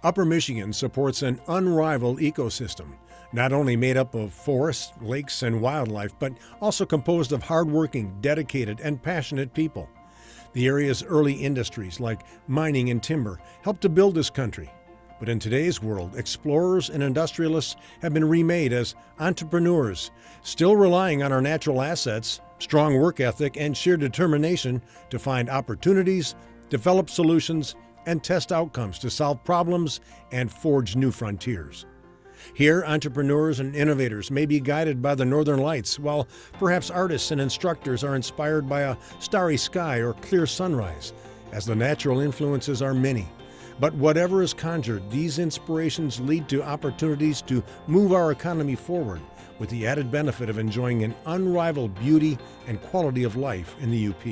Upper Michigan supports an unrivaled ecosystem, not only made up of forests, lakes, and wildlife, but also composed of hardworking, dedicated, and passionate people. The area's early industries, like mining and timber, helped to build this country. But in today's world, explorers and industrialists have been remade as entrepreneurs, still relying on our natural assets, strong work ethic, and sheer determination to find opportunities, develop solutions, and test outcomes to solve problems and forge new frontiers. Here, entrepreneurs and innovators may be guided by the northern lights, while perhaps artists and instructors are inspired by a starry sky or clear sunrise, as the natural influences are many. But whatever is conjured, these inspirations lead to opportunities to move our economy forward, with the added benefit of enjoying an unrivaled beauty and quality of life in the UP.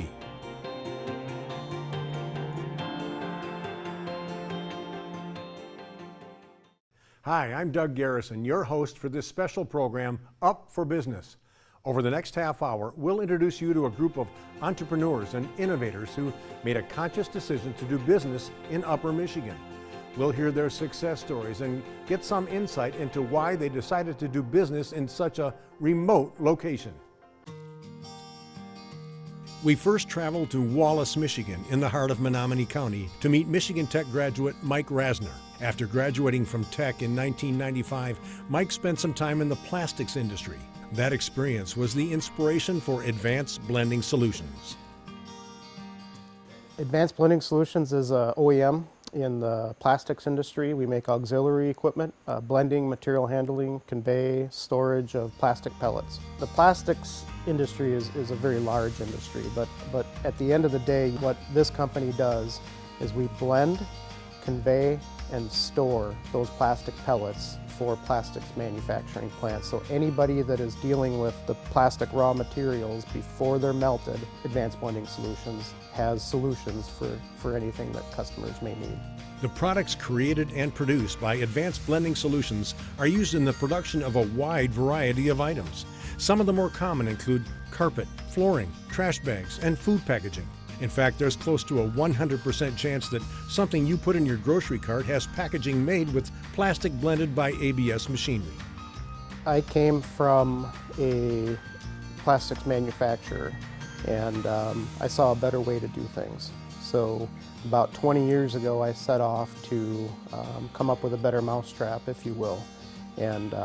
Hi, I'm Doug Garrison, your host for this special program, Up for Business. Over the next half hour, we'll introduce you to a group of entrepreneurs and innovators who made a conscious decision to do business in Upper Michigan. We'll hear their success stories and get some insight into why they decided to do business in such a remote location. We first traveled to Wallace, Michigan, in the heart of Menominee County, to meet Michigan Tech graduate Mike Rasner. After graduating from Tech in 1995, Mike spent some time in the plastics industry. That experience was the inspiration for Advanced Blending Solutions. Advanced Blending Solutions is an OEM in the plastics industry. We make auxiliary equipment, blending, material handling, convey, storage of plastic pellets. The plastics industry is a very large industry, but at the end of the day, what this company does is we blend, convey, and store those plastic pellets for plastics manufacturing plants. So anybody that is dealing with the plastic raw materials before they're melted, Advanced Blending Solutions has solutions for anything that customers may need. The products created and produced by Advanced Blending Solutions are used in the production of a wide variety of items. Some of the more common include carpet, flooring, trash bags, and food packaging. In fact, there's close to a 100% chance that something you put in your grocery cart has packaging made with plastic blended by ABS machinery. I came from a plastics manufacturer, and I saw a better way to do things. So about 20 years ago, I set off to come up with a better mousetrap, if you will. And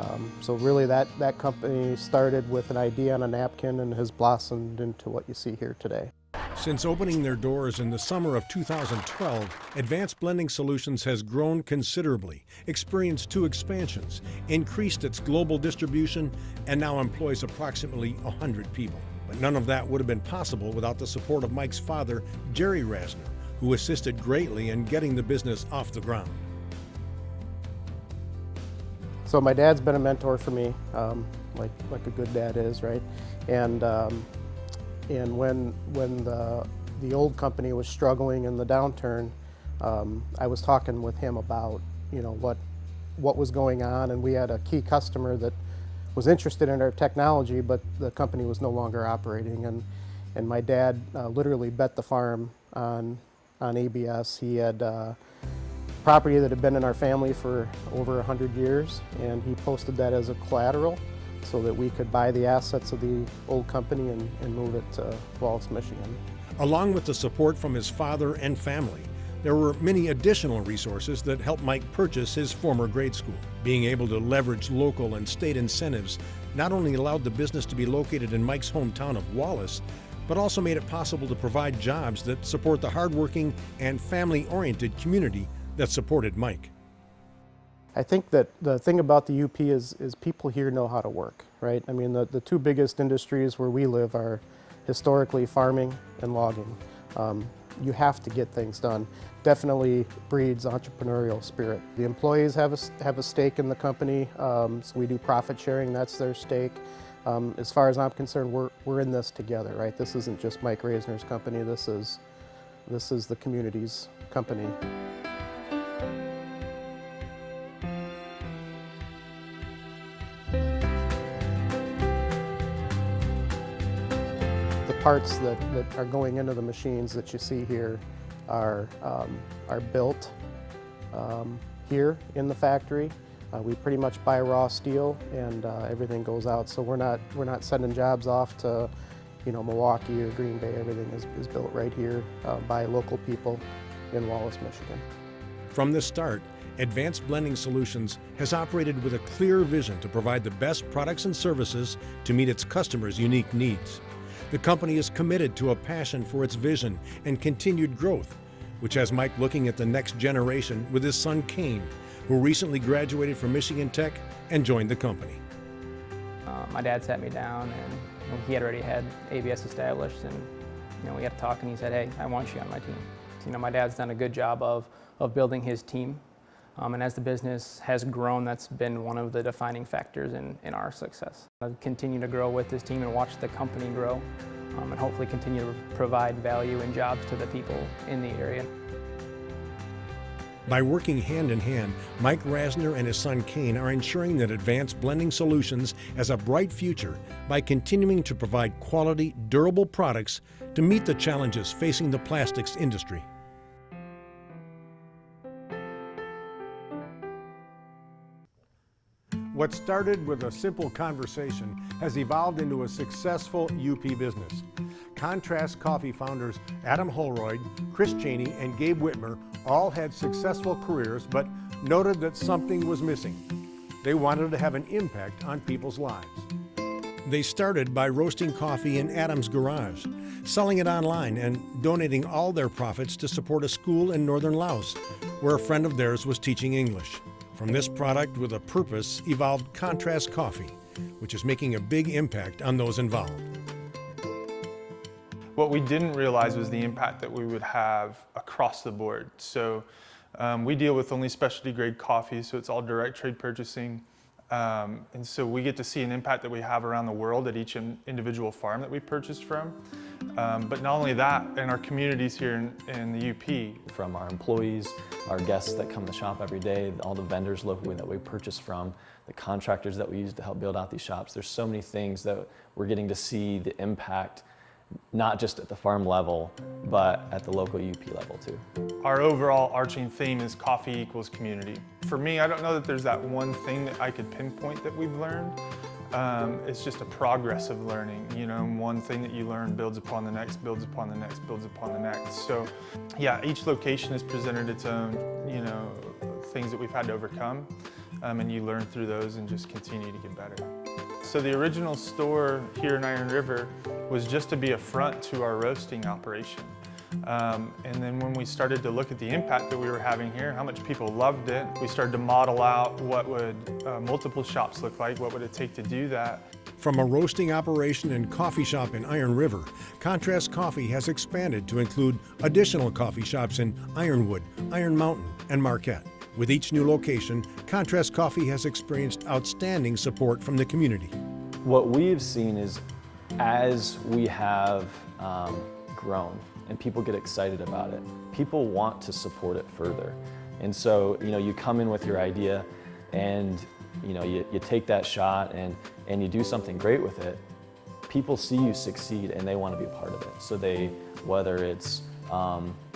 so really that company started with an idea on a napkin and has blossomed into what you see here today. Since opening their doors in the summer of 2012, Advanced Blending Solutions has grown considerably, experienced 2 expansions, increased its global distribution, and now employs approximately 100 people. But none of that would have been possible without the support of Mike's father, Jerry Rasner, who assisted greatly in getting the business off the ground. So my dad's been a mentor for me, like a good dad is, right? And when the old company was struggling in the downturn, I was talking with him about what was going on, and we had a key customer that was interested in our technology, but the company was no longer operating, and my dad literally bet the farm on ABS. He had property that had been in our family for over 100 years, and he posted that as a collateral so that we could buy the assets of the old company and move it to Wallace, Michigan. Along with the support from his father and family, there were many additional resources that helped Mike purchase his former grade school. Being able to leverage local and state incentives not only allowed the business to be located in Mike's hometown of Wallace, but also made it possible to provide jobs that support the hardworking and family-oriented community that supported Mike. I think that the thing about the UP is people here know how to work, right? I mean, the 2 biggest industries where we live are historically farming and logging. You have to get things done. Definitely breeds entrepreneurial spirit. The employees have a stake in the company, so we do profit sharing, that's their stake. As far as I'm concerned, we're in this together, right? This isn't just Mike Rasner's company, this is the community's company. Parts that are going into the machines that you see here are built here in the factory. We pretty much buy raw steel, and everything goes out. So we're not sending jobs off to, Milwaukee or Green Bay. Everything is built right here by local people in Wallace, Michigan. From the start, Advanced Blending Solutions has operated with a clear vision to provide the best products and services to meet its customers' unique needs. The company is committed to a passion for its vision and continued growth, which has Mike looking at the next generation with his son Kane, who recently graduated from Michigan Tech and joined the company. My dad sat me down, and he had already had ABS established, and we had to talk, and he said, "Hey, I want you on my team." My dad's done a good job of building his team, and as the business has grown, that's been one of the defining factors in our success. I've continued to grow with this team and watch the company grow, and hopefully continue to provide value and jobs to the people in the area. By working hand in hand, Mike Rasner and his son Kane are ensuring that Advanced Blending Solutions has a bright future by continuing to provide quality, durable products to meet the challenges facing the plastics industry. What started with a simple conversation has evolved into a successful UP business. Contrast Coffee founders Adam Holroyd, Chris Cheney, and Gabe Whitmer all had successful careers, but noted that something was missing. They wanted to have an impact on people's lives. They started by roasting coffee in Adam's garage, selling it online, and donating all their profits to support a school in northern Laos, where a friend of theirs was teaching English. From this product with a purpose evolved Contrast Coffee, which is making a big impact on those involved. What we didn't realize was the impact that we would have across the board. So we deal with only specialty grade coffee, so it's all direct trade purchasing. And so we get to see an impact that we have around the world at each individual farm that we purchased from. But not only that, in our communities here in the UP. From our employees, our guests that come to shop every day, all the vendors locally that we purchase from, the contractors that we use to help build out these shops. There's so many things that we're getting to see the impact, not just at the farm level, but at the local UP level too. Our overall arching theme is coffee equals community. For me, I don't know that there's that one thing that I could pinpoint that we've learned. It's just a progress of learning, one thing that you learn builds upon the next, builds upon the next, builds upon the next. So yeah, each location has presented its own, things that we've had to overcome, and you learn through those and just continue to get better. So the original store here in Iron River was just to be a front to our roasting operation. And then when we started to look at the impact that we were having here, how much people loved it, we started to model out what would multiple shops look like, what would it take to do that. From a roasting operation and coffee shop in Iron River, Contrast Coffee has expanded to include additional coffee shops in Ironwood, Iron Mountain, and Marquette. With each new location, Contrast Coffee has experienced outstanding support from the community. What we've seen is as we have grown and people get excited about it, people want to support it further. And so, you come in with your idea and, you take that shot and you do something great with it. People see you succeed and they want to be a part of it. So whether it's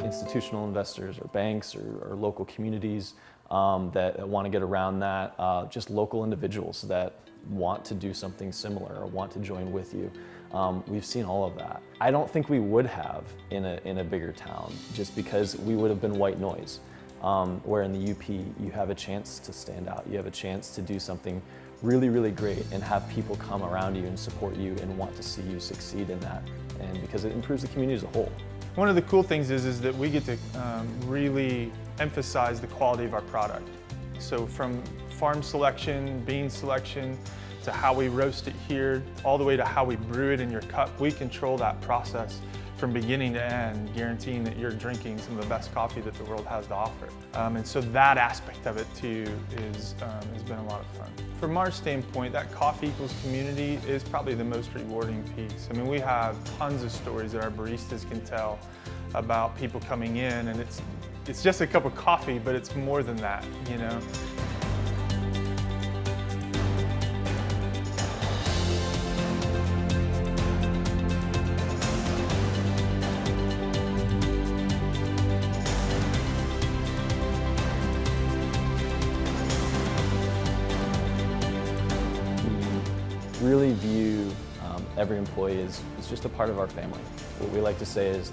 institutional investors or banks or local communities that want to get around that, just local individuals that want to do something similar or want to join with you. We've seen all of that. I don't think we would have in a bigger town just because we would have been white noise. Where in the UP, you have a chance to stand out. You have a chance to do something really, really great and have people come around you and support you and want to see you succeed in that. And because it improves the community as a whole. One of the cool things is that we get to really emphasize the quality of our product. So from farm selection, bean selection, to how we roast it here, all the way to how we brew it in your cup, we control that process from beginning to end, guaranteeing that you're drinking some of the best coffee that the world has to offer. And so that aspect of it too has been a lot of fun. From our standpoint, that coffee equals community is probably the most rewarding piece. I mean, we have tons of stories that our baristas can tell about people coming in, and it's just a cup of coffee, but it's more than that, really view every employee as just a part of our family. What we like to say is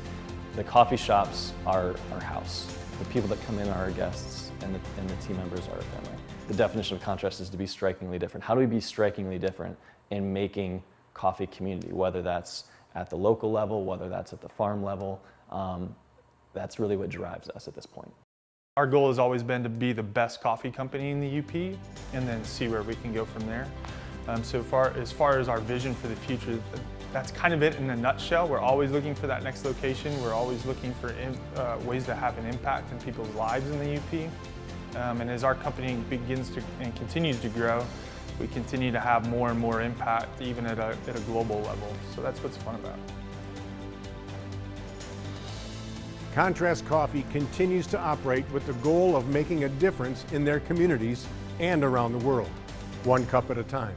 the coffee shops are our house. The people that come in are our guests, and the team members are our family. The definition of contrast is to be strikingly different. How do we be strikingly different in making coffee community, whether that's at the local level, whether that's at the farm level? That's really what drives us at this point. Our goal has always been to be the best coffee company in the UP and then see where we can go from there. So as far as our vision for the future, that's kind of it in a nutshell. We're always looking for that next location. We're always looking for ways to have an impact in people's lives in the UP. And as our company begins to and continues to grow, we continue to have more and more impact, even at a global level. So that's what's fun about it. Contrast Coffee continues to operate with the goal of making a difference in their communities and around the world, one cup at a time.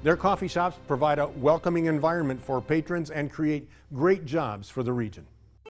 Their coffee shops provide a welcoming environment for patrons and create great jobs for the region.